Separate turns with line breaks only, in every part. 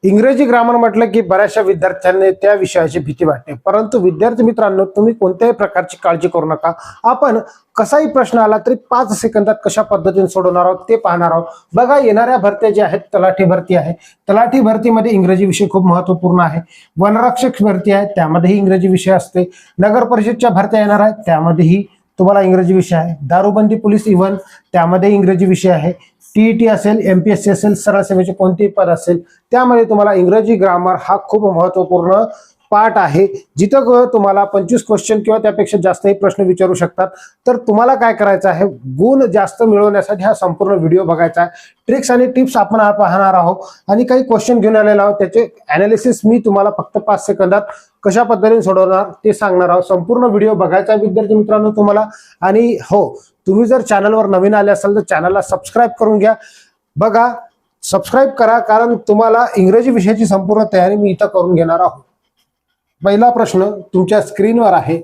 इंग्रजी ग्रामर म्हटलं की बऱ्याचशा विद्यार्थ्यांना त्या विषयाची भीती वाटते, परंतु विद्यार्थी मित्रांनो, तुम्ही कोणत्याही प्रकारची काळजी करू नका. आपण कसाही प्रश्न आला तरी 5 सेकंदात कशा पद्धतीने सोडवणार आहोत ते पाहणार आहोत. बघा, येणाऱ्या भरत्या ज्या आहेत, तलाठी भरती आहे, तलाठी भरतीमध्ये इंग्रजी विषय खूप महत्वपूर्ण आहे. वनरक्षक भरती आहे, त्यामध्येही इंग्रजी विषय असते. नगर परिषदच्या भरत्या येणार आहेत, त्यामध्येही तुम्हाला इंग्रजी विषय आहे. दारूबंदी पोलीस इव्हन त्यामध्ये इंग्रजी विषय आहे. टीईटी असेल, एमपीएससी असेल, सरळ सेवेचे कोणतेही पद असेल, त्यामध्ये तुम्हाला इंग्रजी ग्रामर हा खूप महत्वपूर्ण पार्ट आहे. जिथं तुम्हाला 25 क्वेश्चन किंवा त्यापेक्षा जास्तही प्रश्न विचारू शकतात. तर तुम्हाला काय करायचं आहे, गुण जास्त मिळवण्यासाठी हा संपूर्ण व्हिडिओ बघायचा आहे. ट्रिक्स आणि टिप्स आपण पाहणार आहोत आणि काही क्वेश्चन घेऊन आलेलो आहोत, त्याचे अनालिसिस मी तुम्हाला फक्त 5 सेकंदात कशा पद्धतीने सोडवणार ते सांगणार आहोत. संपूर्ण व्हिडिओ बघायचा विद्यार्थी मित्रांनो तुम्हाला. आणि हो, तुम्ही जर चॅनलवर नवीन आले असाल तर चॅनलला सबस्क्राईब करून घ्या. बघा, सबस्क्राईब करा, कारण तुम्हाला इंग्रजी विषयाची संपूर्ण तयारी मी इथं करून घेणार आहोत. पहिला प्रश्न तुमच्या स्क्रीनवर आहे,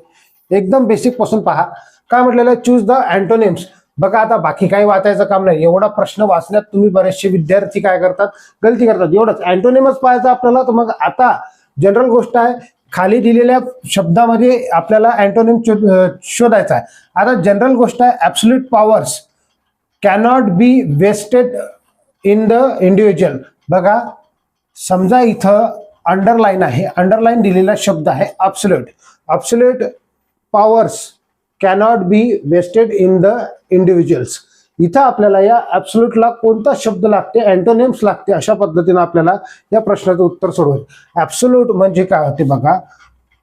एकदम बेसिक पासून पहा. काय म्हटलेलं आहे, चूज द अँटोनिम्स. बघा, आता बाकी काही वाचायचं काम नाही. एवढा प्रश्न वाचण्यात तुम्ही बरेचसे विद्यार्थी काय करतात, गलती करतात. एवढंच अँटोनिमच पाहायचं आपल्याला. तर मग आता जनरल गोष्ट आहे, खाली दिलेल्या शब्दामध्ये आपल्याला अँटोनिम शोधायचा आहे. आता जनरल गोष्ट आहे, absolute powers cannot be vested in the individual. बघा, समजा इथं अंडरलाईन आहे, अंडरलाईन दिलेला शब्द आहे absolute. Absolute powers cannot be vested in the individuals. इथं आपल्याला या ॲब्सोल्यूटला कोणता शब्द लागते, अँटोनिम्स लागते. अशा पद्धतीने आपल्याला या प्रश्नाचं उत्तर सोडवायचं. ॲब्सोल्यूट म्हणजे काय होते, बघा,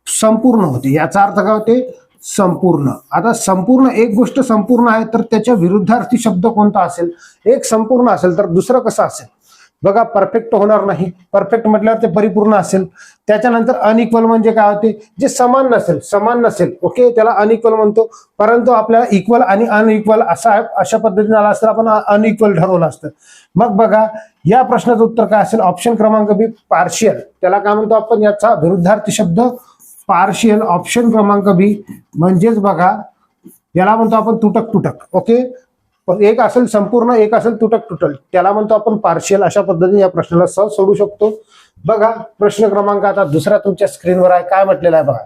संपूर्ण होते. याचा अर्थ काय होते, संपूर्ण. आता संपूर्ण, एक गोष्ट संपूर्ण आहे तर त्याच्या विरुद्धार्थी शब्द कोणता असेल. एक संपूर्ण असेल तर दुसरं कसं असेल. बघा, परफेक्ट होणार नाही. परफेक्ट म्हटल्यावर ते परिपूर्ण असेल. त्याच्यानंतर अनइक्वल म्हणजे काय होते, जे समान नसेल, समान नसेल. ओके, त्याला अनइक्वल म्हणतो. परंतु आपल्याला इक्वल आणि अनइक्वल अशा पद्धतीने आला असतं, आपण अनइक्वल ठरवलं असतं. मग बघा, या प्रश्नाचं उत्तर काय असेल, ऑप्शन क्रमांक बी, पार्शियल. त्याला काय म्हणतो आपण, याचा विरुद्धार्थी शब्द पार्शियल. ऑप्शन क्रमांक बी म्हणजेच बघा, याला म्हणतो आपण तुटक तुटक. ओके, एक असेल संपूर्ण, एक असेल तुटक तुटक, त्याला म्हणतो आपण पार्शियल. अशा पद्धतीने या प्रश्नाला सहज सोडू शकतो. बघा, प्रश्न क्रमांक आता दुसरा तुमच्या स्क्रीनवर आहे. काय म्हटलेला आहे बघा,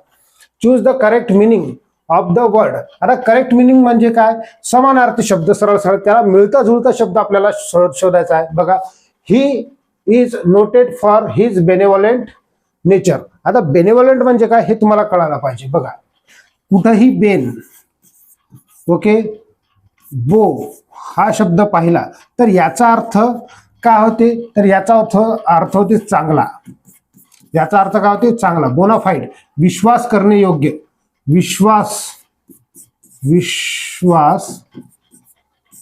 choose the correct meaning of the word. आता करेक्ट मिनिंग म्हणजे काय, समानार्थी शब्द, सरळ सरळ त्याला मिळता जुळता शब्द आपल्याला शोधायचा आहे. बघा, he is noted for his benevolent nature. आता बेनेवोलेंट म्हणजे काय हे तुम्हाला कळायला पाहिजे. बघा, कुठंही बेन, ओके, बो हा शब्द पाहिला तर याचा अर्थ काय होते, तर याचा अर्थ होते चांगला. याचा अर्थ काय होते, चांगला. बोनाफाईड, विश्वास करणे योग्य. विश्वास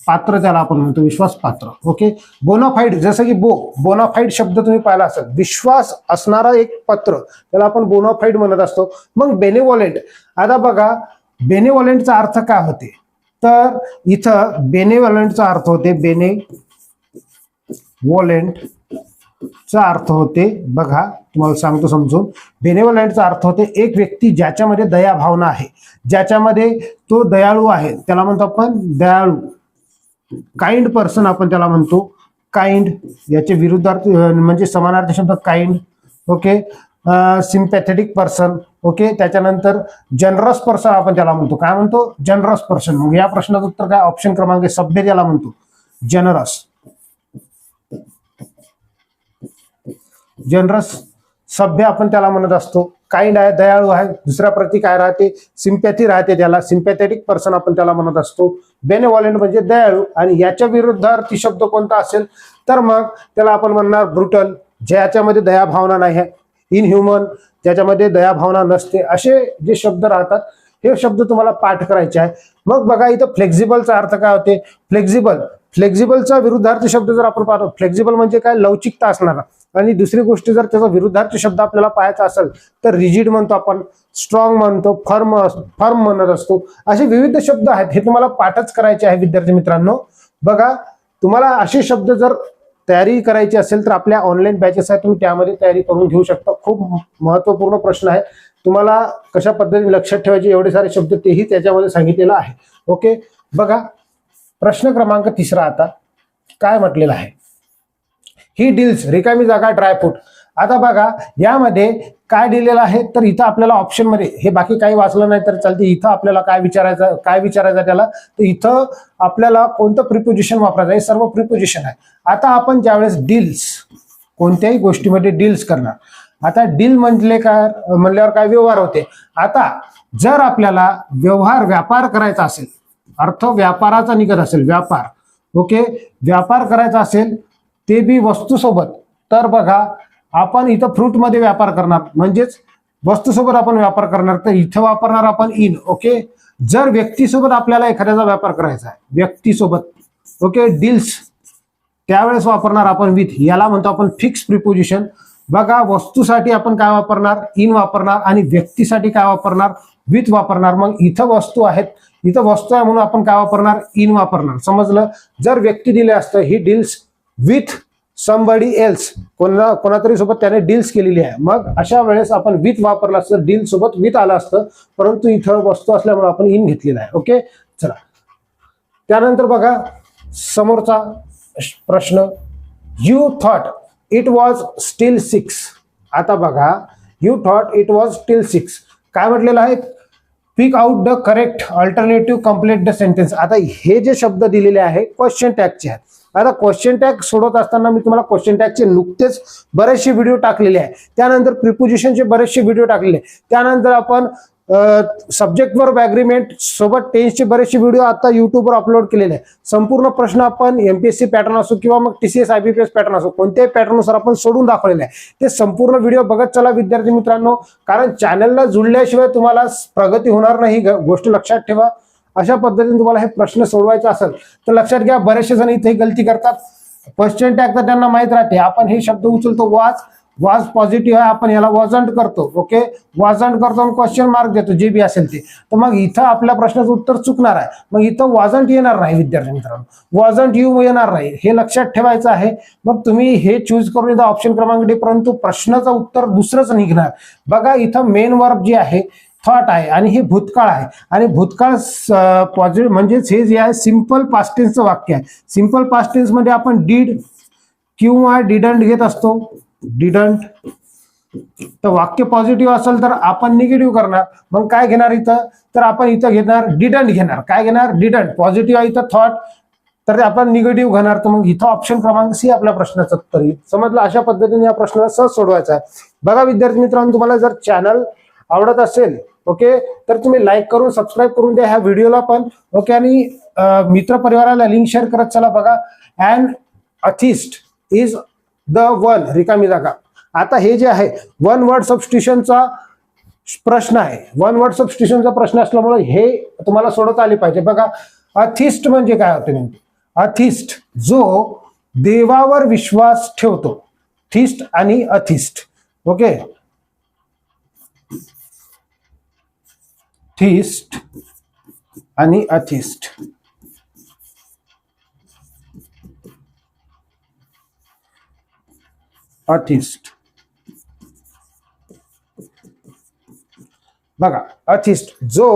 पात्र त्याला आपण म्हणतो, विश्वास पात्र. ओके, बोनाफाईड, जसं की बोनाफाईड शब्द तुम्ही पाहिला असेल, विश्वास असणारा एक पत्र, त्याला आपण बोनाफाईड म्हणत असतो. मग बेनेवोलेंट. आता बघा, बेनेवोलेंटचा अर्थ काय होते, तर इथं बेनेवोलेंटचा अर्थ होते, बेनेवोलेंटचा अर्थ होते, बघा तुम्हाला सांगतो समजून. बेनेवोलेंटचा अर्थ होते एक व्यक्ती ज्याच्यामध्ये दया भावना आहे, ज्याच्यामध्ये तो दयाळू आहे, त्याला म्हणतो आपण दयाळू. काइंड पर्सन आपण त्याला म्हणतो, काइंड. याचे विरुद्धार्थी म्हणजे समानार्थी शब्द kind. Okay, sympathetic person. Okay, त्याच्यानंतर जनरस पर्सन आपण त्याला म्हणतो. काय म्हणतो, जनरस पर्सन. मग या प्रश्नाचं उत्तर काय, ऑप्शन क्रमांक सभ्य त्याला म्हणतो, जनरस. जनरस सभ्य आपण त्याला म्हणत असतो. काइंड आहे, दयाळू आहे. दुसऱ्या प्रती काय राहते, सिम्पॅथी राहते, त्याला सिम्पॅथेटिक पर्सन आपण त्याला म्हणत असतो. बेनेवोलेंट म्हणजे दयाळू. आणि याच्या विरुद्धार्थी शब्द कोणता असेल, तर मग त्याला आपण म्हणणार ब्रुटल, ज्याच्यामध्ये दया भावना नाही आहे. इनह्युमन, ज्याच्यामध्ये दया भावना नसते. असे जे शब्द राहतात, हे शब्द तुम्हाला पाठ करायचे आहे. मग बघा, इथं फ्लेक्झिबलचा अर्थ काय होते, फ्लेक्झिबलचा विरुद्धार्थी शब्द जर आपण पाहतो, फ्लेक्झिबल म्हणजे काय, लवचिकता असणारा. आणि दुसरी गोष्ट, जर त्याचा विरुद्धार्थी शब्द आपल्याला पाहायचा असेल तर रिजिड म्हणतो आपण, स्ट्रॉंग म्हणतो, फर्म म्हणत असतो. असे विविध शब्द आहेत, हे तुम्हाला पाठच करायचे आहे विद्यार्थी मित्रांनो. बघा, तुम्हाला असे शब्द जर तयारी करायची असेल तर आपल्या ऑनलाईन बॅचेस आहेत, तुम्ही त्यामध्ये तयारी करून घेऊ शकता. खूप महत्वपूर्ण प्रश्न आहे. तुम्हाला कशा पद्धतीने लक्षात ठेवायचे एवढे सारे शब्द तेही त्याच्यामध्ये सांगितलेलं आहे. ओके, बघा, प्रश्न क्रमांक 3 आता काय म्हटलेला आहे, ही डील्स, रिकामी जागा ड्रायफ्रूट. आता बघा यामध्ये काय दिलेलं आहे, तर इथं आपल्याला ऑप्शन मध्ये, हे बाकी काही वाचलं नाही तर चालते, इथं आपल्याला काय विचारायचं त्याला, तर इथं आपल्याला कोणतं प्रिपोजिशन वापरायचं, हे सर्व प्रिपोजिशन आहे. आता आपण ज्यावेळेस डील्स, कोणत्याही गोष्टीमध्ये डील्स करणार. आता डील म्हणल्यावर काय, व्यवहार होते. आता जर आपल्याला व्यापार करायचा असेल, अर्थ व्यापाराचा निघत असेल, व्यापार, ओके, व्यापार करायचा असेल ते बी वस्तूसोबत, तर बघा आपण इथं फ्रूट मध्ये व्यापार करणार, म्हणजेच वस्तूसोबत आपण व्यापार करणार, तर इथं वापरणार आपण इन. ओके, जर व्यक्तीसोबत आपल्याला एखाद्याचा व्यापार करायचा आहे, व्यक्तीसोबत, ओके, डील्स, त्यावेळेस वापरणार आपण विथ, याला म्हणतो आपण फिक्स प्रिपोजिशन. बघा वस्तूसाठी आपण काय वापरणार, इन वापरणार, आणि व्यक्तीसाठी काय वापरणार, विथ वापरणार. मग इथं वस्तू आहेत, इथं वस्तू आहे म्हणून आपण काय वापरणार, इन वापरणार. समजलं. जर व्यक्ती दिले असतं, he deals with somebody else, कोणातरी सोबत त्याने डील्स केलेली आहे, मग अशा वेळेस आपण विथ वापरलं असतं, डील सोबत विथ आलं असतं, परंतु इथं वस्तू असल्यामुळे आपण इन घेतलेला आहे. ओके, चला. त्यानंतर बघा समोरचा प्रश्न, you thought it was still 6. आता बघा you thought it was still 6 काय म्हटलेलं आहे, pick out the correct alternative, complete the sentence. आता हे जे शब्द दिलेले आहे क्वेश्चन टॅगचे आहेत. आता क्वेश्चन टॅग सोडवत असताना मी तुम्हाला क्वेश्चन टॅगचे नुकतेच बरेचसे व्हिडिओ टाकलेले आहे, त्यानंतर प्रिपोजिशनचे बरेचसे व्हिडिओ टाकलेले, त्यानंतर आपण सब्जेक्ट वर्ब ॲग्रीमेंट सोबत टेन्सचे बरेचसे व्हिडिओ आता युट्यूबवर अपलोड केलेले आहे. संपूर्ण प्रश्न आपण एमपीएससी पॅटर्न असो किंवा मग टीसीएस आयबीपीएस पॅटर्न असो, कोणत्याही पॅटर्ननुसार आपण सोडून दाखवलेले आहे. ते संपूर्ण व्हिडिओ बघत चला विद्यार्थी मित्रांनो, कारण चॅनलला जुळल्याशिवाय तुम्हाला प्रगती होणार नाही, गोष्ट लक्षात ठेवा. अशा पद्धतीने तुम्हाला हे प्रश्न सोडवायचा असेल तर लक्षात घ्या, बरेचसे जण इथे गलती करतात. क्वेश्चन टॅग तर त्यांना माहित राहते, आपण हे शब्द उचलतो, वाज पॉझिटिव्ह आहे, आपण याला वॉजंट करतो. ओके, वॉजंट करतो आणि क्वेश्चन मार्क देतो, जे बी असेल ते, तर मग इथं आपल्या प्रश्नाचं उत्तर चुकणार आहे. मग इथं वॉजंट येणार नाही विद्यार्थी मित्रांनो, वॉजंट यू येणार नाही, हे लक्षात ठेवायचं आहे. मग तुम्ही हे चूज करून इथं ऑप्शन क्रमांक डी, परंतु प्रश्नाचं उत्तर दुसरंच निघणार. बघा इथं मेन वर्ब जे आहे थॉट आहे आणि हे भूतकाळ आहे, आणि भूतकाळ पॉझिटिव्ह म्हणजेच हे जे आहे सिंपल पास्ट टेन्सचं वाक्य आहे. सिंपल पास्ट टेन्स मध्ये आपण डीड किंवा डिडंट घेत असतो, डिडंट, तर वाक्य पॉझिटिव्ह असेल तर आपण निगेटिव्ह करणार. मग काय घेणार इथं, तर आपण इथं घेणार डिडंट घेणार. काय घेणार, डिडंट. पॉझिटिव्ह आहे इथं थॉट, तर आपण निगेटिव्ह घेणार. तर मग इथं ऑप्शन क्रमांक सी आपल्या प्रश्नाचं उत्तर येईल. समजलं. अशा पद्धतीने या प्रश्नाला सहज सोडवायचा आहे. बघा विद्यार्थी मित्रांनो, तुम्हाला जर चॅनल आवडत असेल, ओके, तर तुम्ही लाईक करून सबस्क्राईब करून द्या ह्या व्हिडिओला पण, ओके, आणि मित्र परिवाराला लिंक शेअर करत चला. बघा, अॅन अथिस्ट इज द वन, रिकामी जागा. आता हे जे आहे वन वर्ड सबस्टिट्यूशनचा प्रश्न आहे, वन वर्ड सबस्टिट्यूशनचा प्रश्न असल्यामुळे हे तुम्हाला सोडवता आले पाहिजे. बघा अथिस्ट म्हणजे काय होते नेमके, अथिस्ट जो देवावर विश्वास ठेवतो, थिस्ट आणि अथिस्ट. ओके, थिस्ट आणि अथिस्ट. अथिस्ट बघा, अथिस्ट जो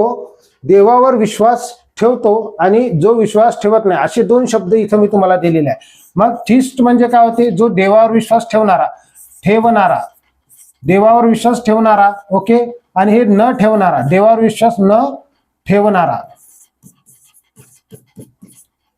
देवावर विश्वास ठेवतो आणि जो विश्वास ठेवत नाही, असे दोन शब्द इथं मी तुम्हाला दिलेले आहे. मग थिस्ट म्हणजे काय होते, जो देवावर विश्वास ठेवणारा, देवावर विश्वास ठेवणारा. ओके, आणि हे न ठेवणारा, देवावर विश्वास न ठेवणारा.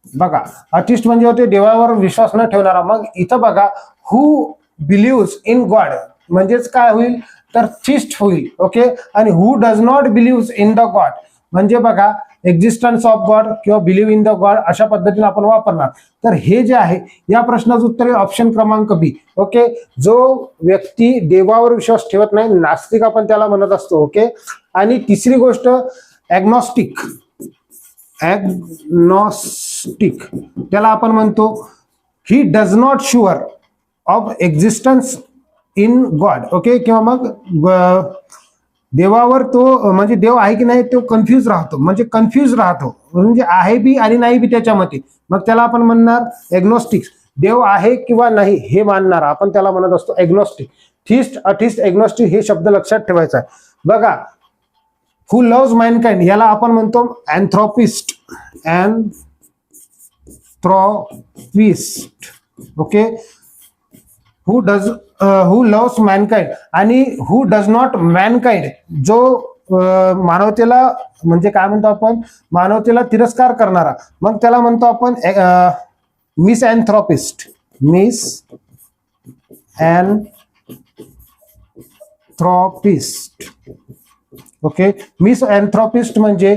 बघा अथिस्ट म्हणजे होते देवावर विश्वास न ठेवणारा. मग इथं बघा हु बिलिव्स इन गॉड म्हणजेच काय होईल, तर थिस्ट होईल. ओके, आणि who does not believes in the God म्हणजे बघा एक्झिस्टन्स ऑफ गॉड किंवा बिलीव्ह इन द गॉड, अशा पद्धतीने आपण वापरणार. तर हे जे आहे या प्रश्नाचं उत्तर ऑप्शन क्रमांक बी. ओके, जो व्यक्ती देवावर विश्वास ठेवत नाही, नास्तिक आपण त्याला म्हणत असतो. ओके, आणि तिसरी गोष्ट ॲग्नॉस्टिक, त्याला आपण म्हणतो he does not sure of existence in God. Okay, किंवा मग देवावर तो म्हणजे देव आहे की नाही तो कन्फ्यूज राहतो, म्हणजे आहे बी आणि नाही बी त्याच्यामध्ये. मग त्याला आपण म्हणणार एग्नोस्टिक. देव आहे किंवा नाही हे मानणार आपण त्याला म्हणत असतो एग्नोस्टिक. थिस्ट, अथिस्ट, एग्नोस्टिक हे शब्द लक्षात ठेवायचा आहे. बघा हु लव्स मॅनकाइंड याला आपण म्हणतो अँथ्रोपिस्ट, अँथ्रोपिस्ट. ओके, हू लव्स मॅनकाइंड आणि हू डज नॉट मॅनकाइंड, जो मानवतेला म्हणजे काय म्हणतो आपण, मानवतेला तिरस्कार करणारा, मग त्याला म्हणतो आपण मिस अँथ्रोपिस्ट. मिस अँथ्रोपिस्ट. ओके, मिस अँथ्रोपिस्ट म्हणजे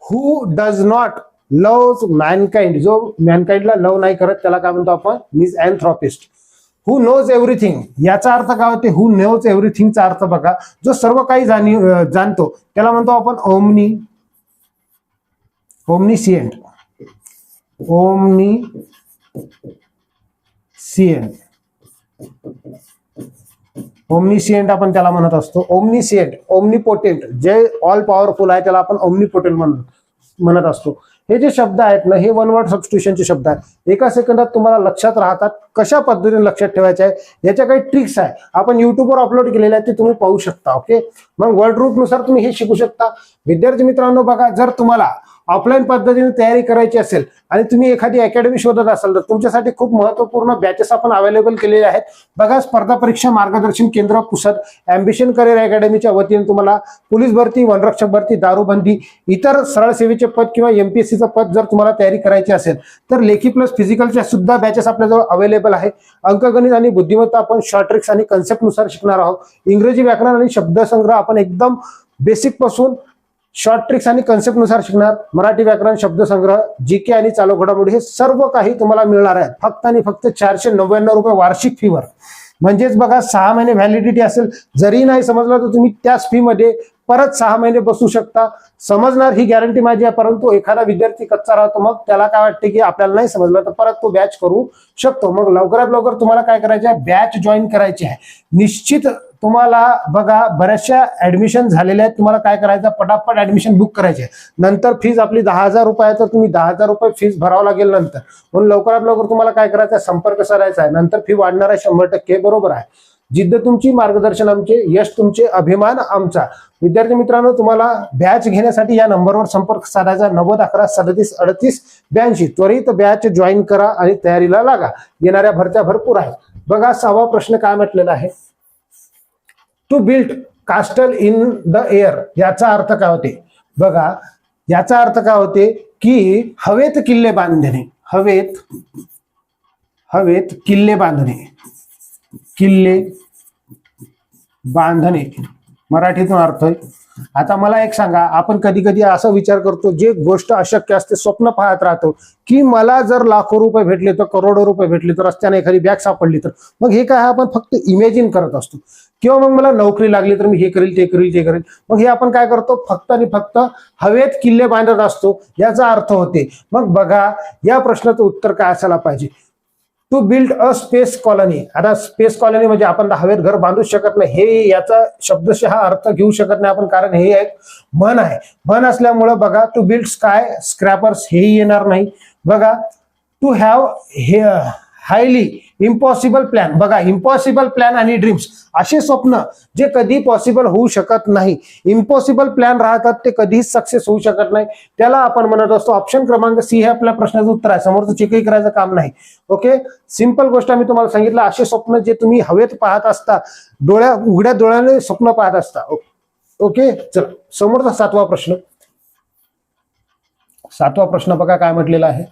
who does not loves Mankind, जो मॅनकाइंडला लव नाही करत त्याला काय म्हणतो आपण, मिस अँथ्रोपिस्ट. हू नोज एव्हरीथिंग, याचा अर्थ काय होते, हू नोज एव्हरीथिंगचा अर्थ बघा, जो सर्व काही जाणतो त्याला म्हणतो आपण ओमनिसिएंट. ओमनिसिएंट आपण त्याला म्हणत असतो. ओमनिसिएंट, ओमनिपोटेंट, जे ऑल पॉवरफुल आहे त्याला आपण ओमनिपोटेंट म्हणत असतो. हे जे शब्द आहेत ना, हे वन वर्ड सबस्टिट्यूशनचे शब्द आहेत. एका सेकंदात तुम्हाला लक्षात राहतात. कशा पद्धतीने लक्षात ठेवायचे आहे याच्या काही ट्रिक्स आहे, आपण युट्यूबवर अपलोड केलेले आहेत, ते तुम्ही पाहू शकता. ओके, मग वर्ड रूट नुसार तुम्ही हे शिकू शकता. विद्यार्थी मित्रांनो बघा, जर तुम्हाला ऑफलाईन पद्धतीने तयारी करायची असेल आणि तुम्ही एखादी अकॅडमी शोधत असाल तर तुमच्यासाठी खूप महत्वपूर्ण बॅचेस आपण अवेलेबल केलेले आहेत. बघा, स्पर्धा परीक्षा मार्गदर्शन केंद्र पुसद, अँबिशन करिअर अकॅडमीच्या वतीने तुम्हाला पोलीस भरती, वनरक्षक भरती, दारूबंदी, इतर सरळ सेवेचे पद किंवा एमपीएससीचं पद जर तुम्हाला तयारी करायची असेल तर लेखी प्लस फिजिकलच्या सुद्धा बॅचेस आपल्याजवळ अवेलेबल आहे. अंकगणित आणि बुद्धिमत्ता आपण शॉर्ट ट्रिक्स आणि कन्सेप्ट नुसार शिकणार आहोत. इंग्रजी व्याकरण आणि शब्दसंग्रह आपण एकदम बेसिक पासून शॉर्ट ट्रिक्स आणि कन्सेप्ट नुसार शिकणार. मराठी व्याकरण, शब्दसंग्रह, जीके आणि चालू घडामोडी हे सर्व काही तुम्हाला मिळणार आहे फक्त आणि फक्त 499 रुपये वार्षिक फीवर. म्हणजेच बघा, 6 महिने व्हॅलिडिटी असेल, जरी नाही समजलं तर तुम्ही त्याच फी मध्ये परत 6 महिने बसू शकता. समजणार ही गॅरंटी माझी आहे, परंतु एखादा विद्यार्थी कच्चा राहतो, मग त्याला काय वाटते की आपल्याला नाही समजलं तर परत तो बॅच करू शकतो. मग लवकरात लवकर तुम्हाला काय करायचे आहे, बॅच जॉईन करायची आहे. निश्चित तुम्हाला बघा, बऱ्याचशा ऍडमिशन झालेल्या आहेत, तुम्हाला काय करायचं, पटापट ऍडमिशन बुक करायचे. नंतर फीज आपली 10,000 रुपये आहे, तर तुम्ही 10,000 रुपये फीज भरावं लागेल नंतर. म्हणून लवकरात लवकर तुम्हाला काय करायचं आहे, संपर्क साधायचा आहे. नंतर फी वाढणार आहे 100%, बरोबर आहे. जिद्द तुमची, मार्गदर्शन आमचे, यश तुमचे, अभिमान आमचा. विद्यार्थी मित्रांनो, तुम्हाला बॅच घेण्यासाठी या नंबरवर संपर्क साधायचा, 9011373882. त्वरित बॅच जॉईन करा आणि तयारीला लागा. येणाऱ्या भरत्या भरपूर आहेत. बघा, 6वा प्रश्न काय म्हटलेला आहे, to build castle in the air, याचा अर्थ काय होते बघा. याचा अर्थ काय होते की हवेत किल्ले बांधणे. हवेत किल्ले बांधणे मराठीतून अर्थ आहे. आता मला एक सांगा, आपण कधी कधी असा विचार करतो, जे गोष्ट अशक्य असते, स्वप्न पाहत राहतो की मला जर लाखो रुपये भेटले तर, करोडो रुपये भेटले तर, रस्त्याने एखादी बॅग सापडली तर, मग हे काय आपण फक्त इमॅजिन करत असतो. किंवा मग मला नोकरी लागली तर मी हे करेल, ते करेल. मग हे आपण काय करतो, फक्त आणि फक्त हवेत किल्ले बांधत असतो. याचा अर्थ होते, मग बघा या प्रश्नाचं उत्तर काय असायला पाहिजे, to build a space colony. आता स्पेस कॉलनी म्हणजे आपण हवेत घर बांधू शकत नाही, हे याचा शब्दशः अर्थ घेऊ शकत नाही आपण, कारण हे एक म्हण आहे. म्हण असल्यामुळे बघा, टू बिल्ड स्काय स्क्रॅपर्स हेही येणार नाही. बघा, to have highly impossible plan. बघा, इम्पॉसिबल प्लॅन आणि ड्रीम्स असे स्वप्न जे कधी पॉसिबल होऊ शकत नाही, इम्पॉसिबल प्लॅन राहतात, ते कधीच सक्सेस होऊ शकत नाही, त्याला आपण म्हणत असतो. ऑप्शन क्रमांक सी हे आपल्या प्रश्नाचं उत्तर आहे. समोरचं चेकही करायचं काम नाही. ओके, सिंपल गोष्ट आम्ही तुम्हाला सांगितलं, असे स्वप्न जे तुम्ही हवेत पाहत असता, उघड्या डोळ्याने स्वप्न पाहत असता. ओके, चला समोरचा 7वा प्रश्न. 7वा प्रश्न बघा काय म्हटलेला आहे,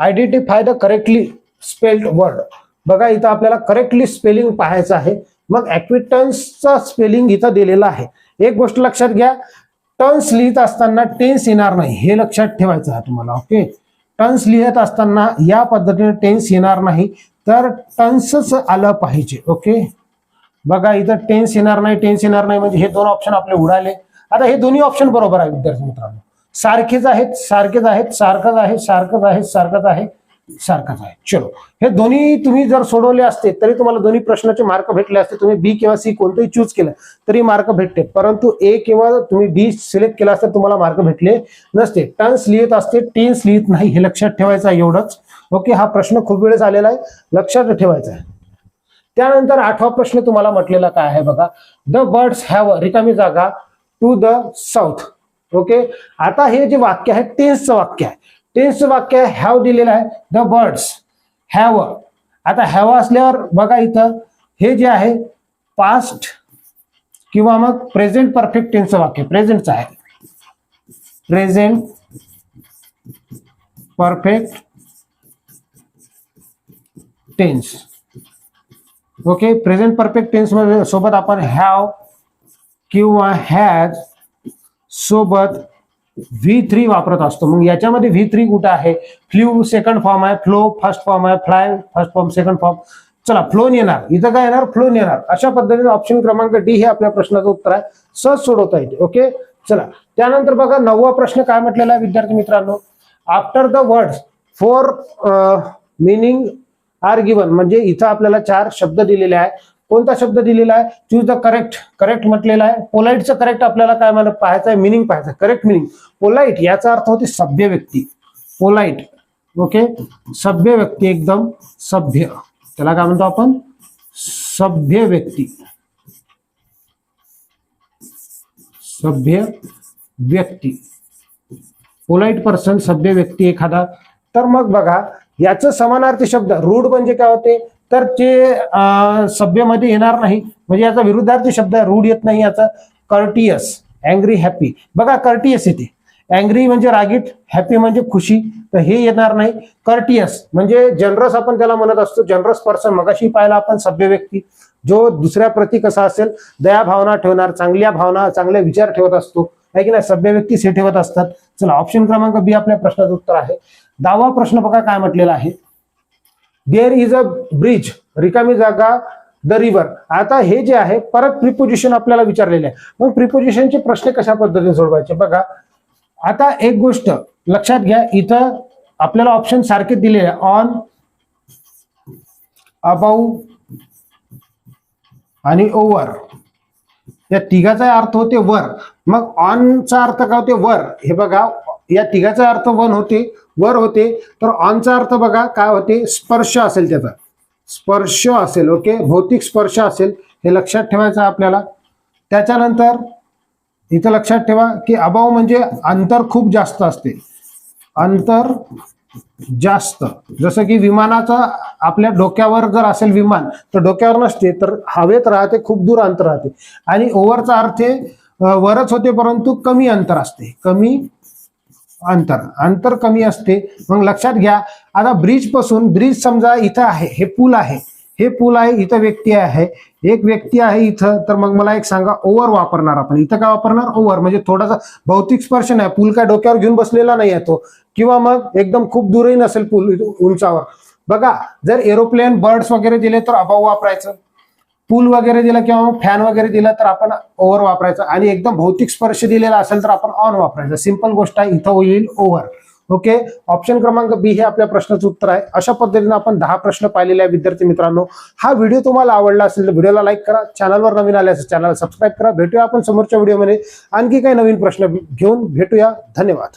identify the correctly spelled word. बघा, इथं आपल्याला करेक्टली स्पेलिंग पाहायचं आहे. मग ऍक्विटन्सचा स्पेलिंग इथं दिलेला आहे. एक गोष्ट लक्षात घ्या, टन्स लिहित असताना टेन्स येणार नाही, हे लक्षात ठेवायचं आहे तुम्हाला. ओके, टन्स लिहित असताना या पद्धतीने टेन्स येणार नाही, तर टन्सच आलं पाहिजे. ओके, बघा इथं टेन्स येणार नाही म्हणजे हे 2 ऑप्शन आपले उडाले. आता हे दोन्ही ऑप्शन बरोबर आहे विद्यार्थी मित्रांनो, सारखेच आहेत. चलो, हे दोन्ही तुम्ही जर सोडवले असते तरी तुम्हाला दोन्ही प्रश्नाचे मार्क भेटले असते. तुम्ही बी किंवा सी कोणतेही चूज केलं तरी मार्क भेटते, परंतु ए किंवा तुम्ही डी सिलेक्ट केला असता तुम्हाला मार्क भेटले नसते. टन्स लिहित असते, टेन्स लिहित नाही, हे लक्षात ठेवायचं आहे एवढंच. ओके, हा प्रश्न खूप वेळेस आलेला आहे, लक्षात ठेवायचा आहे. त्यानंतर 8वा प्रश्न तुम्हाला म्हटलेला काय आहे बघा, द बर्ड्स हॅव, रिकामी जागा, टू द साऊथ. ओके, आता हे जे वाक्य आहे टेन्सचं वाक्य आहे. टेन्सचं वाक्य हॅव दिलेलं आहे, द बर्ड्स हॅव आता हॅव असल्यावर बघा इथं हे जे आहे पास्ट किंवा मग प्रेझेंट परफेक्ट टेन्सचं वाक्य प्रेझेंटचं आहे. Present perfect tense. Okay, present perfect tense मध्ये सोबत आपण हॅव किंवा हॅज सोबत V3 वापरत असतो. मग याच्यामध्ये V3 कुठं आहे? फ्ल्यू सेकंड फॉर्म आहे, फ्लो फर्स्ट फॉर्म आहे, fly first form second form. चला फ्लोन येणार, इथं काय येणार? फ्लोन येणार. अशा पद्धतीने ऑप्शन क्रमांक डी हे आपल्या प्रश्नाचं उत्तर आहे. सहज सोडवता येते. ओके, चला त्यानंतर बघा 9वा प्रश्न काय म्हटलेला आहे विद्यार्थी मित्रांनो. After the words four meaning are given. म्हणजे इथं आपल्याला 4 शब्द दिलेले आहे. कोणता शब्द दिलेला आहे? Choose the correct. करेक्ट म्हटलेला आहे. पोलाइटचं करेक्ट आपल्याला काय म्हणत पाहायचं आहे? मिनिंग पाहायचं. करेक्ट मिनिंग पोलाइट याचा अर्थ होते सभ्य व्यक्ती. पोलाइट. ओके, सभ्य व्यक्ती, एकदम सभ्य, त्याला काय म्हणतो आपण? सभ्य व्यक्ती. सभ्य व्यक्ती, पोलाइट पर्सन, सभ्य व्यक्ती एखादा. तर मग बघा याचं समानार्थी शब्द रूड म्हणजे काय होते? तर ते सभ्यमध्ये येणार नाही, म्हणजे याचा विरुद्धार्थी शब्द रूड येत नाही. याचा कर्टियस, अँग्री, हॅपी. बघा कर्टियस येते. अँग्री म्हणजे रागीट, हॅपी म्हणजे खुशी, तर हे येणार नाही. कर्टियस म्हणजे जनरस आपण त्याला म्हणत असतो, जनरस पर्सन. मगाशी पाहिला आपण सभ्य व्यक्ती, जो दुसऱ्या प्रती कसा असेल? दया भावना ठेवणार, चांगल्या भावना, चांगले विचार ठेवत असतो, आहे की नाही? सभ्य व्यक्ती हे ठेवत असतात. चला ऑप्शन क्रमांक बी आपल्या प्रश्नाचं उत्तर आहे. 10वा प्रश्न बघा काय म्हटलेला आहे. देअर इज अ ब्रिज, रिकामी जागा, द रिव्हर. आता हे जे आहे परत प्रिपोजिशन आपल्याला विचारलेले आहे. मग प्रिपोजिशनचे प्रश्न कशा पद्धतीने सोडवायचे बघा. आता एक गोष्ट लक्षात घ्या, इथं आपल्याला ऑप्शन सारखे दिले आहे. ऑन, अबाउ आणि ओव्हर. या तिघाचा अर्थ होते वर. मग ऑनचा अर्थ काय होते? वर. हे बघा या तिघाचा अर्थ वन होते, वर होते. तर ऑनचा अर्थ बघा काय होते? स्पर्श असेल, त्याचा स्पर्श असेल. ओके, भौतिक स्पर्श असेल, हे लक्षात ठेवायचं आपल्याला. त्याच्यानंतर इथं लक्षात ठेवा की अबाव म्हणजे अंतर खूप जास्त असते. अंतर जास्त, जसं की विमानाचा आपल्या डोक्यावर जर असेल विमान, तर डोक्यावर नसते, तर हवेत राहते, खूप दूर अंतर राहते. आणि ओव्हरचा अर्थ वरच होते, परंतु कमी अंतर असते. कमी अंतर कमी असते. मग लक्षात घ्या. आता ब्रिज पासून, ब्रिज समजा इथं आहे, हे पूल आहे, हे पूल आहे, इथं व्यक्ती आहे, एक व्यक्ती आहे इथं. तर मग मला एक सांगा, ओव्हर वापरणार आपण. इथं काय वापरणार? ओव्हर. म्हणजे थोडासा भौतिक स्पर्श नाही, पूल काय डोक्यावर घेऊन बसलेला नाही आहे तो, किंवा मग एकदम खूप दूरही नसेल पूल उंचावर. बघा जर एरोप्लेन, बर्ड्स वगैरे दिले तर अबाव वापरायचं. पूल वगैरे दिला किंवा फॅन वगैरे दिला तर आपण ओव्हर वापरायचं. आणि एकदम भौतिक स्पर्श दिलेला असेल तर आपण ऑन वापरायचं. सिंपल गोष्ट आहे, इथं होईल ओव्हर. ओके, ऑप्शन क्रमांक बी हे आपल्या प्रश्नाचं उत्तर आहे. अशा पद्धतीने आपण 10 प्रश्न पाहिलेले आहे विद्यार्थी मित्रांनो. हा व्हिडिओ तुम्हाला आवडला असेल तर व्हिडिओला लाईक करा. चॅनलवर नवीन आले असेल चॅनलला सबस्क्राईब करा. भेटूया आपण समोरच्या व्हिडिओमध्ये आणखी काही नवीन प्रश्न घेऊन. भेटूया. धन्यवाद.